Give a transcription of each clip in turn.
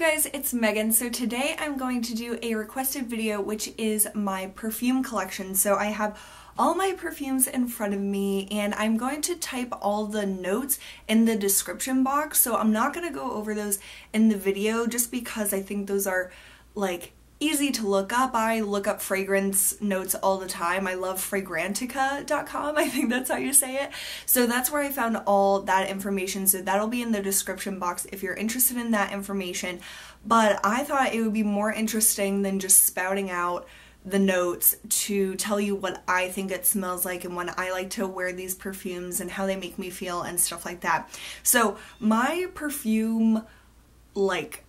guys, it's Megan. So today I'm going to do a requested video which is my perfume collection. So I have all my perfumes in front of me and I'm going to type all the notes in the description box. So I'm not going to go over those in the video just because I think those are like easy to look up. I look up fragrance notes all the time. I love fragrantica.com, I think that's how you say it. So that's where I found all that information, so that'll be in the description box if you're interested in that information. But I thought it would be more interesting than just spouting out the notes to tell you what I think it smells like and when I like to wear these perfumes and how they make me feel and stuff like that. So my perfume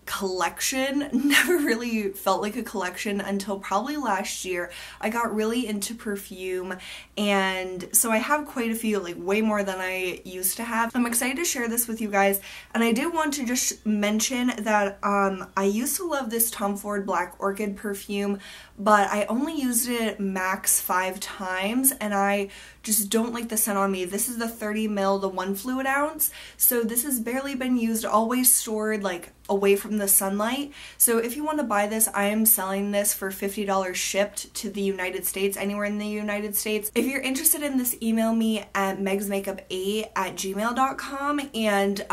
collection never really felt like a collection until probably last year. I got really into perfume, and so I have quite a few, like way more than I used to have. I'm excited to share this with you guys, and I did want to just mention that I used to love this Tom Ford Black Orchid perfume, but I only used it max 5 times and I just don't like the scent on me. This is the 30 ml, the 1 fluid ounce, so this has barely been used, always stored like away from the sunlight. So if you want to buy this, I am selling this for $50 shipped to the United States, anywhere in the United States. If you're interested in this, email me at megsmakeup8@gmail.com and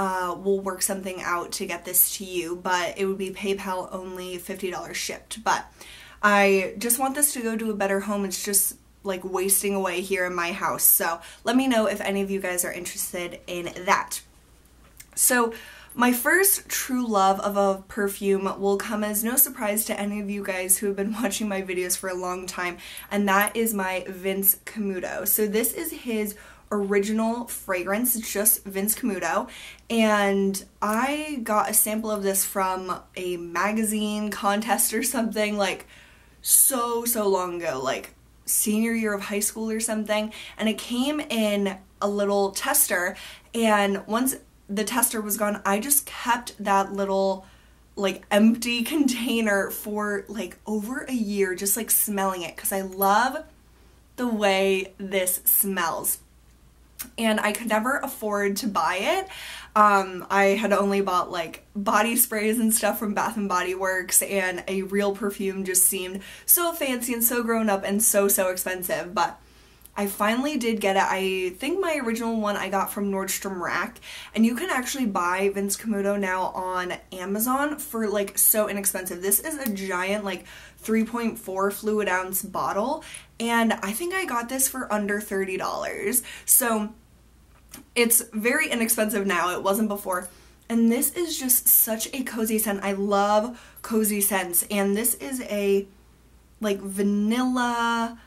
we'll work something out to get this to you, but it would be PayPal only, $50 shipped. But I just want this to go to a better home. It's just like wasting away here in my house. So let me know if any of you guys are interested in that. So my first true love of a perfume will come as no surprise to any of you guys who have been watching my videos for a long time, and that is my Vince Camuto. So this is his original fragrance. It's just Vince Camuto, and I got a sample of this from a magazine contest or something like so long ago, like senior year of high school or something, and it came in a little tester, and once the tester was gone, I just kept that little like empty container for like over a year, just like smelling it, because I love the way this smells. And I could never afford to buy it. I had only bought like body sprays and stuff from Bath and Body Works, and a real perfume just seemed so fancy and so grown up and so expensive. But I finally did get it. I think my original one I got from Nordstrom Rack, and you can actually buy Vince Camuto now on Amazon for like so inexpensive. This is a giant like 3.4 fluid ounce bottle, and I think I got this for under $30. So it's very inexpensive now. It wasn't before. And this is just such a cozy scent. I love cozy scents, and this is a like vanilla,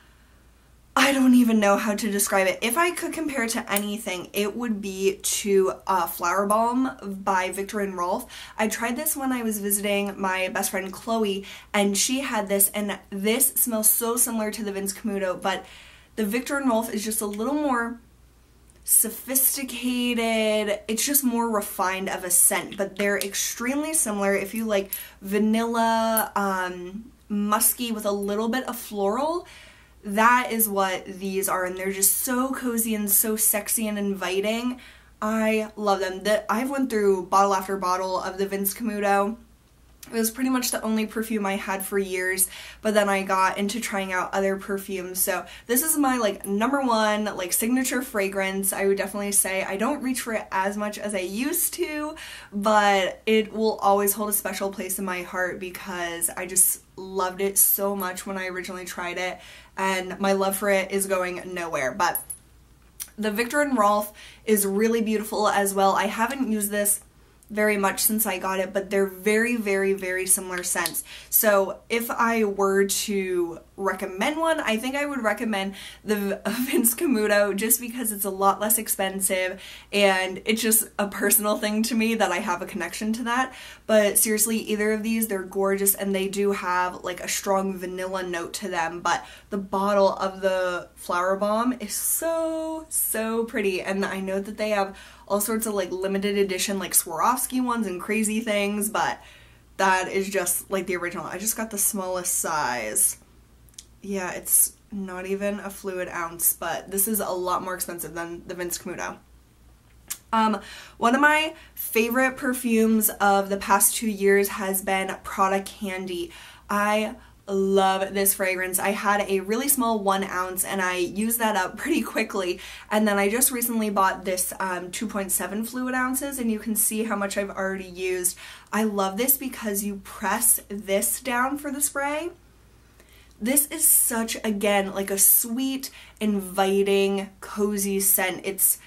I don't even know how to describe it. If I could compare it to anything, it would be to Flower Bomb by Viktor and Rolf. I tried this when I was visiting my best friend Chloe, and she had this, and this smells so similar to the Vince Camuto, but the Viktor and Rolf is just a little more sophisticated. It's just more refined of a scent, but they're extremely similar. If you like vanilla, musky with a little bit of floral, that is what these are, and they're just so cozy and so sexy and inviting. I love them. I've went through bottle after bottle of the Vince Camuto. It was pretty much the only perfume I had for years, but then I got into trying out other perfumes. So this is my like #1 like signature fragrance. I would definitely say I don't reach for it as much as I used to, but it will always hold a special place in my heart because I just loved it so much when I originally tried it, and my love for it is going nowhere. But the Viktor and Rolf is really beautiful as well. I haven't used this very much since I got it, but they're very similar scents. So if I were to recommend one, I think I would recommend the Vince Camuto, just because it's a lot less expensive and it's just a personal thing to me that I have a connection to that. But seriously, either of these, they're gorgeous, and they do have like a strong vanilla note to them, but the bottle of the Flower Bomb is so pretty, and I know that they have all sorts of like limited edition like Swarovski ones and crazy things, but that is just like the original. I just got the smallest size. Yeah, it's not even a fluid ounce, but this is a lot more expensive than the Vince Camuto. One of my favorite perfumes of the past 2 years has been Prada Candy. I love this fragrance. I had a really small 1 ounce and I used that up pretty quickly, and then I just recently bought this 2.7 fluid ounces, and you can see how much I've already used. I love this because you press this down for the spray. This is such, again, like a sweet, inviting, cozy scent. It's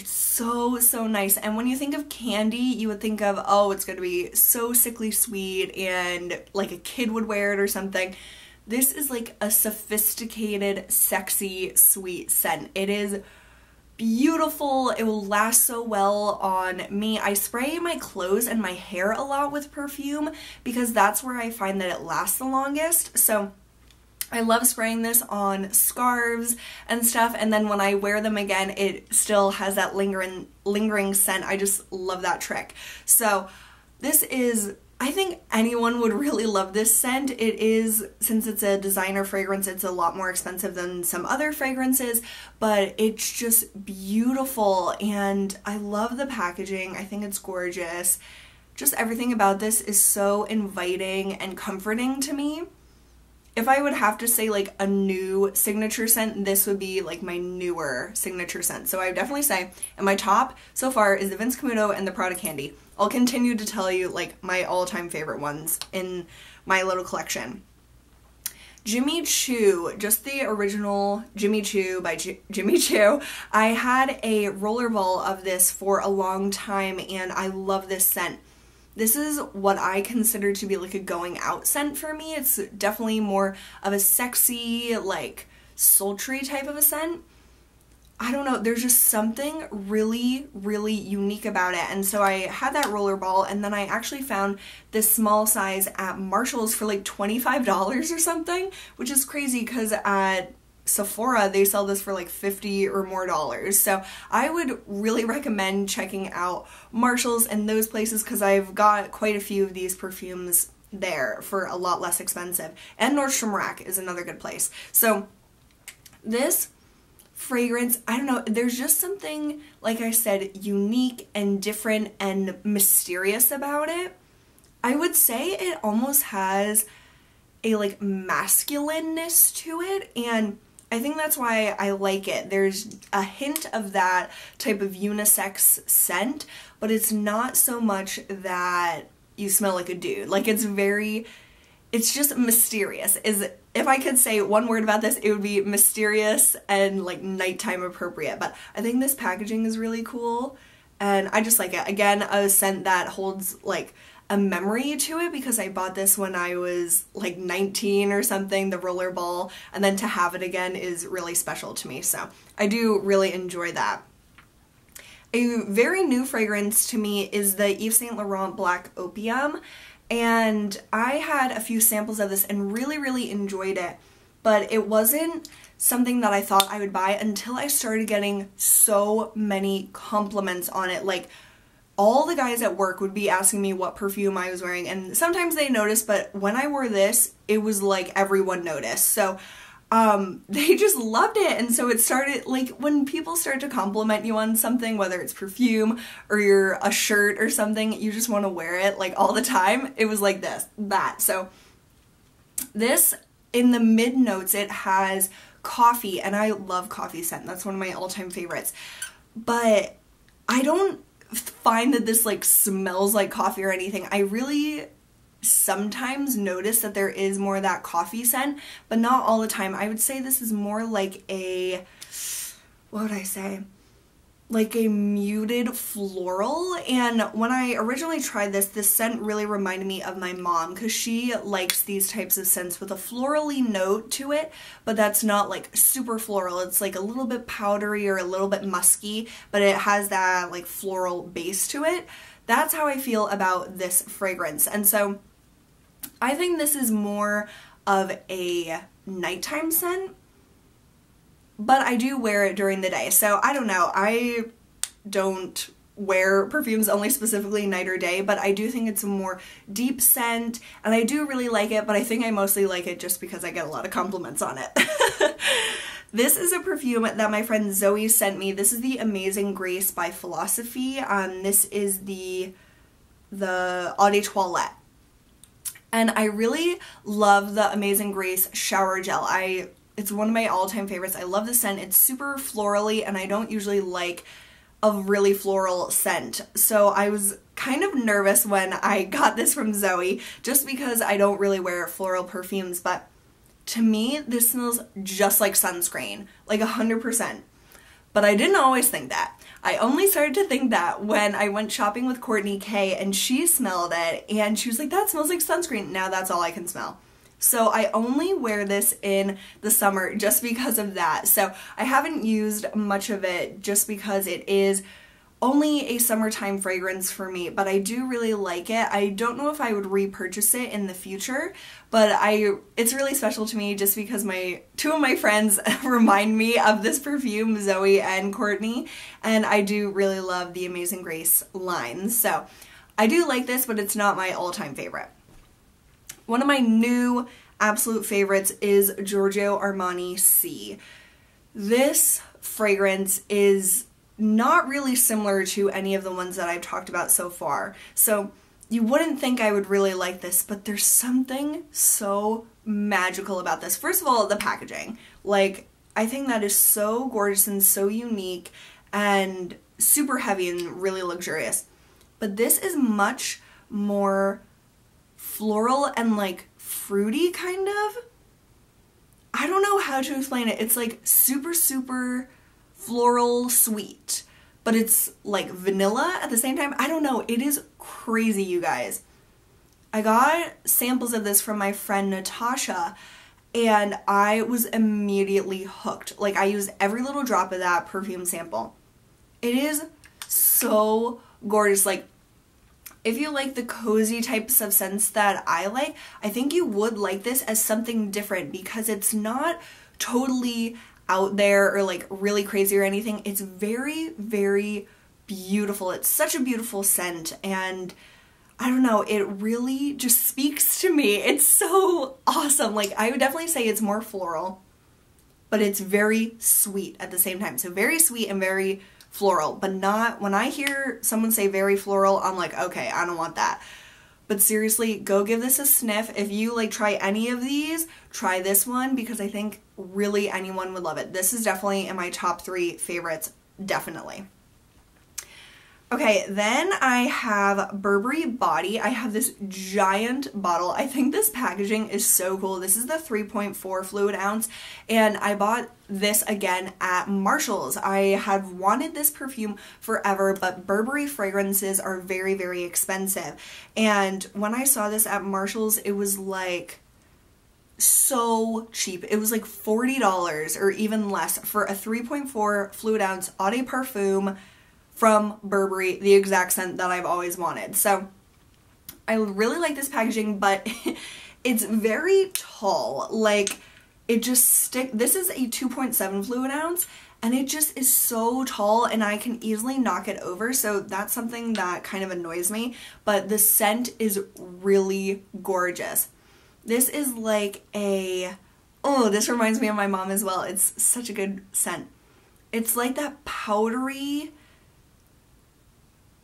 so nice. And when you think of candy, you would think of, oh, it's going to be so sickly sweet and like a kid would wear it or something. This is like a sophisticated, sexy, sweet scent. It is beautiful. It will last so well on me. I spray my clothes and my hair a lot with perfume because that's where I find that it lasts the longest. So I love spraying this on scarves and stuff, and then when I wear them again, it still has that lingering scent. I just love that trick. So this is, I think anyone would really love this scent. It is, since it's a designer fragrance, it's a lot more expensive than some other fragrances, but it's just beautiful, and I love the packaging. I think it's gorgeous. Just everything about this is so inviting and comforting to me. If I would have to say like a new signature scent, this would be like my newer signature scent. So I would definitely say, and my top so far is the Vince Camuto and the Prada Candy. I'll continue to tell you like my all-time favorite ones in my little collection. Jimmy Choo, just the original Jimmy Choo by Jimmy Choo. I had a rollerball of this for a long time and I love this scent. This is what I consider to be like a going out scent for me. It's definitely more of a sexy, like sultry type of a scent. I don't know, there's just something really, really unique about it. And so I had that rollerball, and then I actually found this small size at Marshall's for like $25 or something, which is crazy because at Sephora they sell this for like $50 or more. So I would really recommend checking out Marshall's and those places because I've got quite a few of these perfumes there for a lot less expensive. And Nordstrom Rack is another good place. So this fragrance, I don't know, there's just something, like I said, unique and different and mysterious about it. I would say it almost has a like masculineness to it, and I think that's why I like it. There's a hint of that type of unisex scent, but it's not so much that you smell like a dude. Like it's just mysterious. If I could say one word about this, it would be mysterious and like nighttime appropriate. But I think this packaging is really cool and I just like it. Again, a scent that holds like a memory to it because I bought this when I was like 19 or something, the rollerball, and then to have it again is really special to me. So I do really enjoy that. A very new fragrance to me is the Yves Saint Laurent Black Opium, and I had a few samples of this and really enjoyed it, but it wasn't something that I thought I would buy until I started getting so many compliments on it. Like, all the guys at work would be asking me what perfume I was wearing, and sometimes they noticed, but when I wore this, it was like everyone noticed. So they just loved it, and so it started, like, when people start to compliment you on something, whether it's perfume or you're a shirt or something, you just want to wear it like all the time. It was like that. So this, in the mid notes, it has coffee, and I love coffee scent. That's one of my all-time favorites. But I don't find that this like smells like coffee or anything. I really sometimes notice that there is more of that coffee scent, but not all the time. I would say this is more like a, what would I say? Like a muted floral. And when I originally tried this scent really reminded me of my mom because she likes these types of scents with a florally note to it, but that's not like super floral. It's like a little bit powdery or a little bit musky, but it has that like floral base to it. That's how I feel about this fragrance. And so I think this is more of a nighttime scent, but I do wear it during the day. So I don't know. I don't wear perfumes only specifically night or day, but I do think it's a more deep scent and I do really like it, but I think I mostly like it just because I get a lot of compliments on it. This is a perfume that my friend Zoe sent me. This is the Amazing Grace by Philosophy. This is the Eau de Toilette. And I really love the Amazing Grace shower gel. It's one of my all-time favorites. I love the scent. It's super florally, and I don't usually like a really floral scent. So I was kind of nervous when I got this from Zoe, just because I don't really wear floral perfumes, but to me, this smells just like sunscreen, like 100%. But I didn't always think that. I only started to think that when I went shopping with Courtney K and she smelled it and she was like, that smells like sunscreen. Now that's all I can smell. So I only wear this in the summer just because of that. So I haven't used much of it just because it is only a summertime fragrance for me, but I do really like it. I don't know if I would repurchase it in the future, but it's really special to me just because two of my friends remind me of this perfume, Zoe and Courtney, and I do really love the Amazing Grace line. So I do like this, but it's not my all-time favorite. One of my new absolute favorites is Giorgio Armani Si. This fragrance is not really similar to any of the ones that I've talked about so far. So you wouldn't think I would really like this, but there's something so magical about this. First of all, the packaging. Like, I think that is so gorgeous and so unique and super heavy and really luxurious. But this is much more floral and like fruity kind of. I don't know how to explain it. It's like super, super floral sweet, but it's like vanilla at the same time. I don't know. It is crazy, you guys. I got samples of this from my friend Natasha and I was immediately hooked. Like, I used every little drop of that perfume sample. It is so gorgeous. Like, if you like the cozy types of scents that I like, I think you would like this as something different because it's not totally out there or like really crazy or anything. It's very, very beautiful. It's such a beautiful scent, and I don't know, it really just speaks to me. It's so awesome. Like, I would definitely say it's more floral, but it's very sweet at the same time. So very sweet and very floral, but not, when I hear someone say very floral, I'm like, okay, I don't want that. But seriously, go give this a sniff. If you like try any of these, try this one because I think really anyone would love it. This is definitely in my top 3 favorites, definitely. Okay, then I have Burberry Body. I have this giant bottle. I think this packaging is so cool. This is the 3.4 fluid ounce, and I bought this again at Marshall's. I have wanted this perfume forever, but Burberry fragrances are very, very expensive. And when I saw this at Marshall's, it was like so cheap. It was like $40 or even less for a 3.4 fluid ounce eau de parfum from Burberry, the exact scent that I've always wanted. So I really like this packaging, but it's very tall. Like, it just this is a 2.7 fluid ounce, and it just is so tall, and I can easily knock it over, so that's something that kind of annoys me, but the scent is really gorgeous. This is like this reminds me of my mom as well. It's such a good scent. It's like that powdery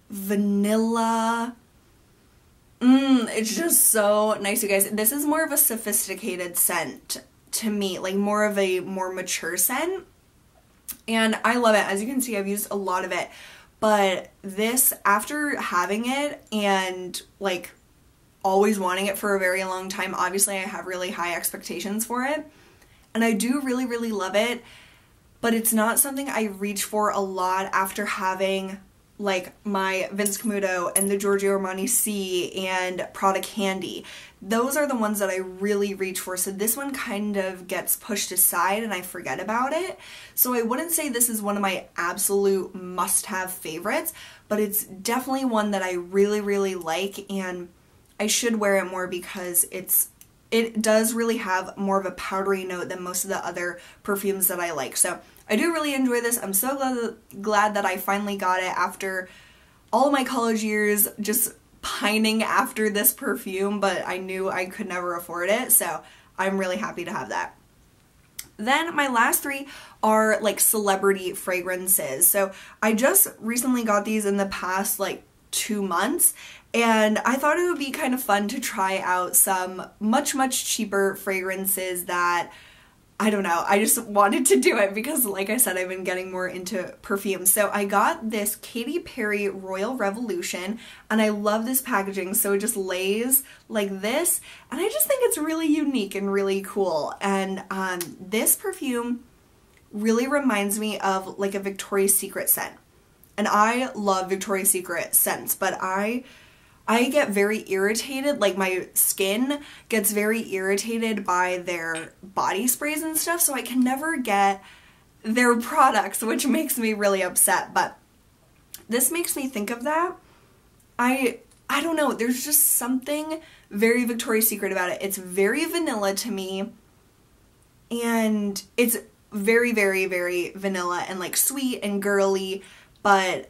vanilla. It's just so nice, you guys. This is more of a sophisticated scent to me, like more of a more mature scent, and I love it. As you can see, I've used a lot of it, but this, after having it and like always wanting it for a very long time, obviously I have really high expectations for it, and I do really, really love it, but it's not something I reach for a lot after having like my Vince Camuto and the Giorgio Armani Si and Prada Candy. Those are the ones that I really reach for, so this one kind of gets pushed aside and I forget about it. So I wouldn't say this is one of my absolute must-have favorites, but it's definitely one that I really, really like, and I should wear it more because it does really have more of a powdery note than most of the other perfumes that I like. So I do really enjoy this. I'm so glad that I finally got it after all of my college years just pining after this perfume, but I knew I could never afford it, so I'm really happy to have that. Then my last three are like celebrity fragrances. So I just recently got these in the past like 2 months, and I thought it would be kind of fun to try out some much cheaper fragrances that, I don't know, I just wanted to do it because, like I said, I've been getting more into perfume. So I got this Katy Perry Royal Revolution, and I love this packaging. So it just lays like this, and I just think it's really unique and really cool. And this perfume really reminds me of like a Victoria's Secret scent. And I love Victoria's Secret scents, but I get very irritated, like my skin gets very irritated by their body sprays and stuff, so I can never get their products, which makes me really upset. But this makes me think of that. I don't know, there's just something very Victoria's Secret about it. It's very vanilla to me, and it's very vanilla and like sweet and girly, but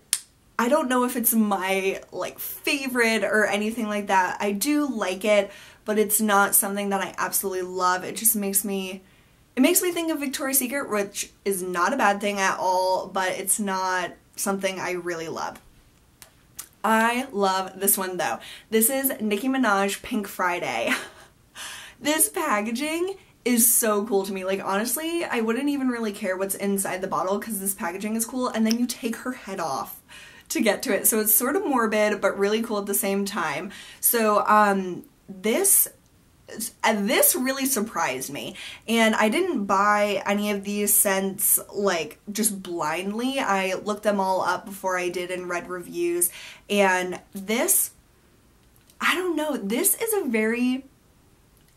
I don't know if it's my like favorite or anything like that. I do like it, but it's not something that I absolutely love. It just makes me think of Victoria's Secret, which is not a bad thing at all, but it's not something I really love. I love this one though. This is Nicki Minaj Pink Friday. This packaging is so cool to me. Like, honestly, I wouldn't even really care what's inside the bottle because this packaging is cool, and then you take her head off to get to it. So it's sort of morbid, but really cool at the same time. So this really surprised me, and I didn't buy any of these scents like just blindly. I looked them all up before I did and read reviews, and this, I don't know, this is a very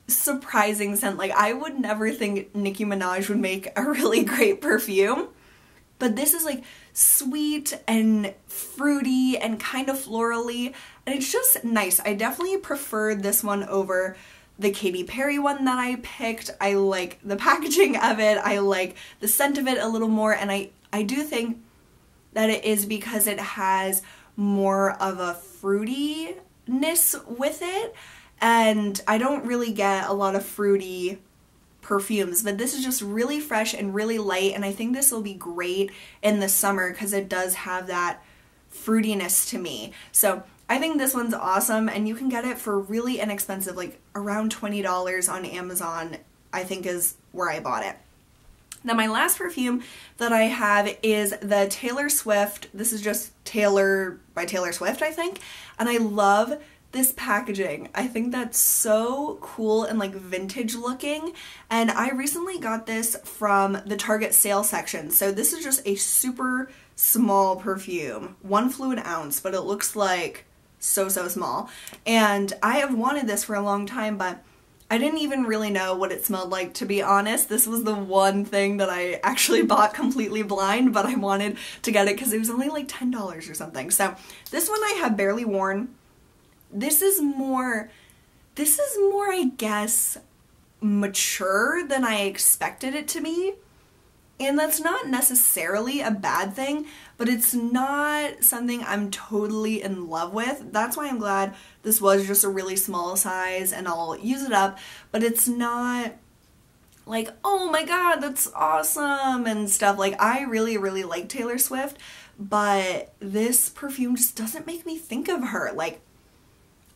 surprising scent. Like, I would never think Nicki Minaj would make a really great perfume, but this is like sweet and fruity and kind of florally, and it's just nice. I definitely preferred this one over the Katy Perry one that I picked. I like the packaging of it, I like the scent of it a little more, and I do think that it is because it has more of a fruitiness with it, and I don't really get a lot of fruity perfumes, but this is just really fresh and really light, and I think this will be great in the summer because it does have that fruitiness to me. So I think this one's awesome, and you can get it for really inexpensive, like around $20 on Amazon, I think is where I bought it. Now my last perfume that I have is the Taylor Swift. This is just Taylor by Taylor Swift, I think, and I love this packaging. I think that's so cool and like vintage looking, and I recently got this from the Target sale section. So this is just a super small perfume, 1 fluid ounce, but it looks like so small, and I have wanted this for a long time, but I didn't even really know what it smelled like, to be honest. This was the one thing that I actually bought completely blind, but I wanted to get it because it was only like $10 or something. So this one I have barely worn. This is more, I guess, mature than I expected it to be. And that's not necessarily a bad thing, but it's not something I'm totally in love with. That's why I'm glad this was just a really small size and I'll use it up, but it's not like, oh my god, that's awesome and stuff. Like, I really like Taylor Swift, but this perfume just doesn't make me think of her. Like,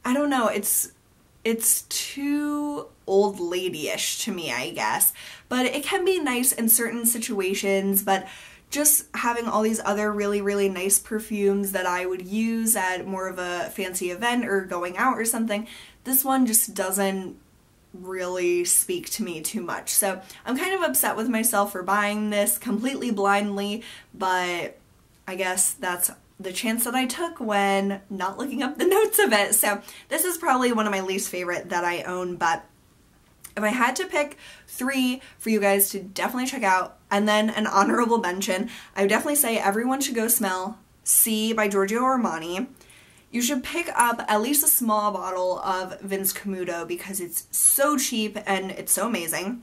I don't know, it's too old lady-ish to me, I guess. But it can be nice in certain situations, but just having all these other really nice perfumes that I would use at more of a fancy event or going out or something, this one just doesn't really speak to me too much. So I'm kind of upset with myself for buying this completely blindly, but I guess that's the chance that I took when not looking up the notes of it. So this is probably one of my least favorite that I own, but if I had to pick 3 for you guys to definitely check out, and then an honorable mention, I would definitely say everyone should go smell Si by Giorgio Armani. You should pick up at least a small bottle of Vince Camuto because it's so cheap and it's so amazing.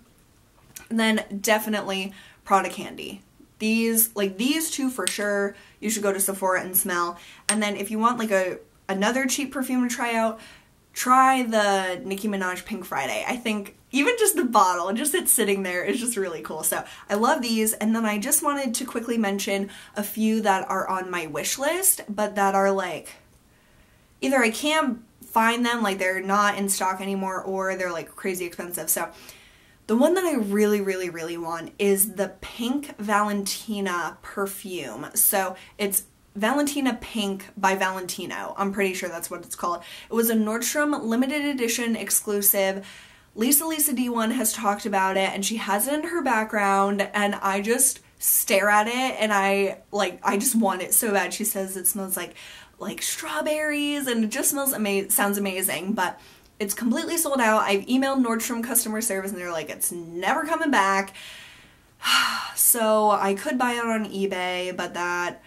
And then definitely Prada Candy. These 2 for sure, you should go to Sephora and smell. And then if you want like another cheap perfume to try out, try the Nicki Minaj Pink Friday. I think even just the bottle, just it sitting there is just really cool. So I love these. And then I just wanted to quickly mention a few that are on my wish list, but that are like, either I can't find them, like they're not in stock anymore, or they're like crazy expensive. So the one that I really, really, really want is the Pink Valentina perfume. So it's Valentina Pink by Valentino. I'm pretty sure that's what it's called. It was a Nordstrom limited edition exclusive. Lisa D1 has talked about it, and she has it in her background, and I just stare at it and I just want it so bad. She says it smells like strawberries, and it just sounds amazing, but it's completely sold out. I've emailed Nordstrom customer service and they're like, it's never coming back. So I could buy it on eBay, but that,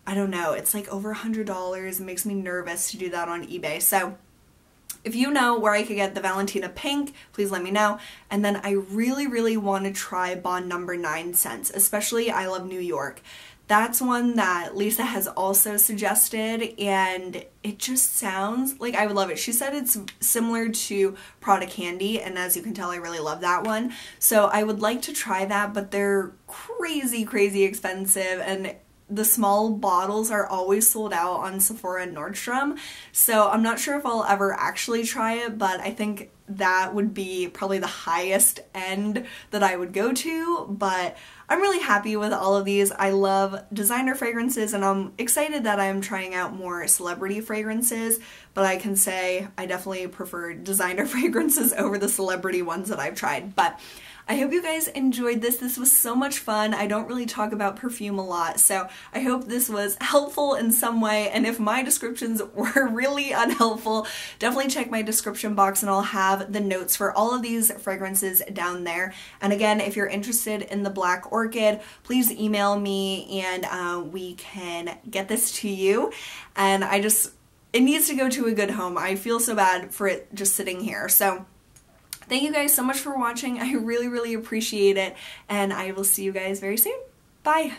I don't know, it's like over $100. It makes me nervous to do that on eBay. So if you know where I could get the Valentina Pink, please let me know. And then I really, really want to try Bond Number 9 scents, especially I Love New York. That's one that Lisa has also suggested, and it just sounds like I would love it. She said it's similar to Prada Candy, and as you can tell, I really love that one. So I would like to try that, but they're crazy, crazy expensive, and the small bottles are always sold out on Sephora and Nordstrom. So I'm not sure if I'll ever actually try it, but I think that would be probably the highest end that I would go to. But I'm really happy with all of these. I love designer fragrances, and I'm excited that I'm trying out more celebrity fragrances, but I can say I definitely prefer designer fragrances over the celebrity ones that I've tried. But I hope you guys enjoyed this. This was so much fun. I don't really talk about perfume a lot, so I hope this was helpful in some way, and if my descriptions were really unhelpful, definitely check my description box and I'll have the notes for all of these fragrances down there. And again, if you're interested in the Black Orchid, please email me and we can get this to you. And it needs to go to a good home. I feel so bad for it just sitting here. So thank you guys so much for watching. I really, really appreciate it, and I will see you guys very soon. Bye!